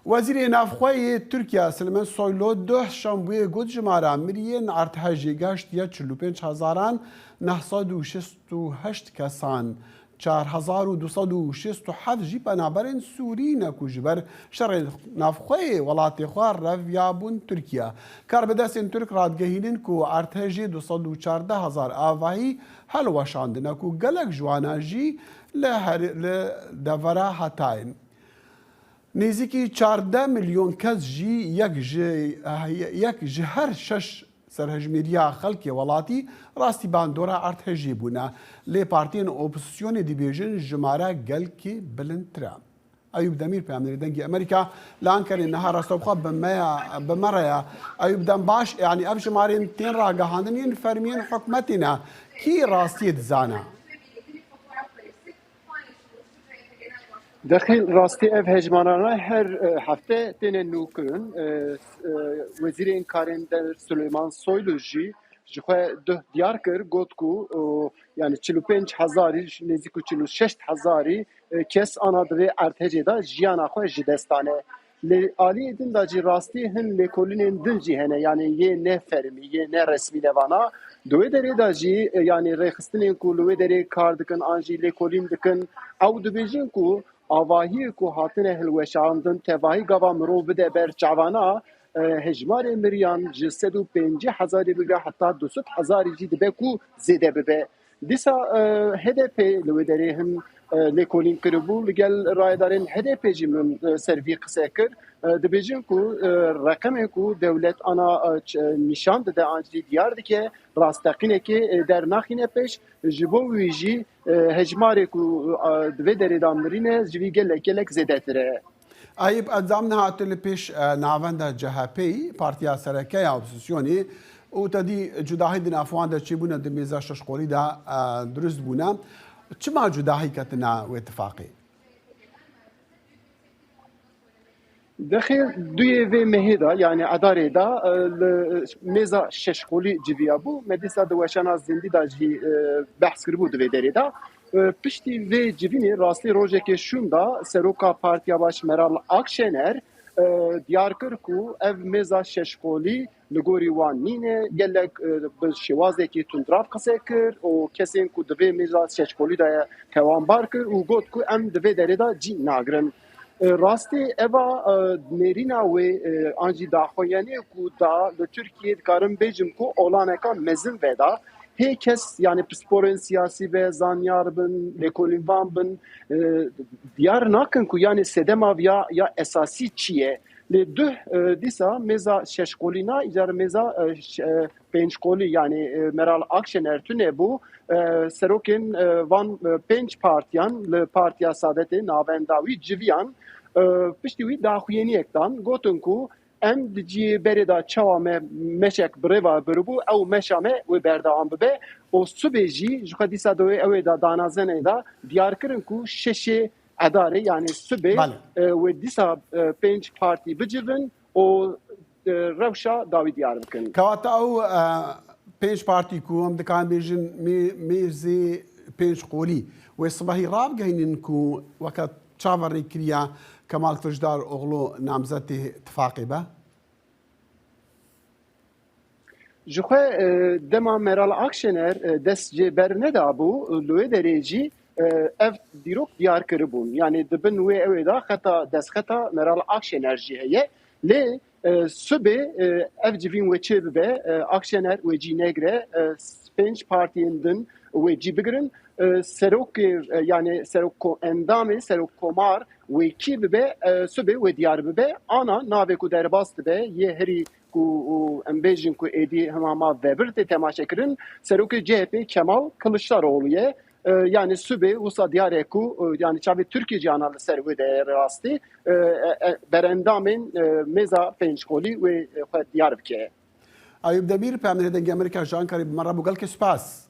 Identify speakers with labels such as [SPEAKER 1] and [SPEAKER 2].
[SPEAKER 1] وزیر نافخوای ترکیه سلمان سویلو ده شنبه گفت جماره مریین ارتحاجی گشت یا 45,968 کسان 4,267 جی بنابراین سوری نکوژ بر شر نافخوای ولات خوار رویابون ترکیه کار بدستین ترک رادگهینن کو ارتحاجی 214,000 آواهی هل وشاندن کو گلک جوانا جی لدورا هتاین نزیکی 14 میلیون کس جی یک جهر شش سرهجمیریا خلکی ولاتی راستی باندورا ارتهجی بونا لی پارتین اپوزیسیون دیبیجن جماره گلکی بلندترا ایوب دمیر پیامنری دنگی امریکا لانکر انها راستوبخوا بمریا ایوب دم باش یعنی اب جمارین تین راگهاندنین فرمین حکمتنا کی راستی دزانا
[SPEAKER 2] داخل راستی اف هجمانانه هر هفته تنه نوکرن وزیر این کارن در سلیمان سویلو جی جخوا ده دیار کر گوت کو yani 45,000 نزدیک 46,000 کس آنها دوی ارتجی دا جیانا خو جدستانه لی عالی دن دا جی راستی هن لیکولین دن جی هنه yani یه نه فرمی یه نه رسمی لوانا دوی دری دا جی yani رخستنین کو لوی دری کار دکن آنجی لیکولین دکن او دویجین کو آواهی کو هاتنه هلوشاندن تواهی گاوا مرو بده بر جوانا هجمار مریان جسد و 50,000 بگه حتی 200,000 جی دبه کو زیده ببه دیسا HDP لودری هم لیکولین کربو لگل رایدارین HDP جی من سروی قصه کر دبیجین کو رقم کو دولت آنا نشان ده آنجی دیار ده که راستقینه که در نخینه پیش جبو ویجی هجمار کو دوی دری دامرینه جوی گلک زیده تره
[SPEAKER 1] ایب ادام نهات لپیش ناوند جهپی پارتیا سرکه اپوزیسیونی و تدی جداهی دن افوان دا چی بونه دمیزا ششقوری دا درست بونه چما جداهی کتنا و اتفاقی؟
[SPEAKER 2] داخل دوی و مهدا يعني اداره دا ميزا ششقولي جويابو مديسا دوشانا زندي دا جي بحث كربو دوی داري دا پشتی و جوینی راستی روزه که شوندا سروکا پارتیا باش مرال اکشنر دیار کر کو اف مزا ششقولی لگوری وان نینه گلک به شوازه کی تندراف قصه کر و کسین کو دوی مزا ششقولی دا توان بار کر و گوت کو ام دوی داره دا جی ناگرن راستی اوا نرینا و آنجی داخویانی کو دا لترکیه کارم بیجم کو اولانکا مزن ودا هیکس yani psporên siyasî ve zanyar bin lêkolîn van bin diyar nakin ku yani sedema ya esasî çi ye lê duh dîsa mêza şeşqolîna îcar mêza pêncqolî yani Meral Akşener tune bû serokên van pênc partiyan li Partiya Saadetê navenda wî civiyan piştî wî daxuyeniyek dan gotin ku em di berê da çawa me meşek birêva biribû ew meşa me wê berdewam bibe û subê jî ji xwe dîsa dawê ew ê da danazenê da diyar kirin ku şeşê edarê yani subê wê dîsa pênc partî bicivin û rewşa dawî diyar bikin.
[SPEAKER 1] Kewata ew pênc partî ku em dikan bêjin mêrzê pêncqolî wê sibehî rabgehînin ku weke çaverê kiriya Kemal Kılıçdaroğlu namzeti ittifaqê be?
[SPEAKER 2] Ji xwe dema Meral Akşener dest jê ber nedabû li wê derê jî ev dîrok diyar kiribûn. Yani dibin wê ew ê da xeta destxeta Meral Akşener jî heye. Lê subê ev civîn wê çê bibe Akşener wê cî negire pênc partiyên din wê cî bigirin serokê yani serok endamê serokkomar wê kî bibe subê wê diyar bibe ana navê ku derbas dibe yê herî ku em bêjin ku êdî hemama vebir tê temaşekirin serokê CHP Kemal Kılıçdaroğlu ye yani subê wisa diyarê ku yani çavê Tirkiye ciyana li ser wê de rastî berendamên mêza pêncqolî wê xwe diyar bike.
[SPEAKER 1] Eyüp Demir, Peyamneri Dengê Amerîka ji Ankarê bi me re bû gelkê spas.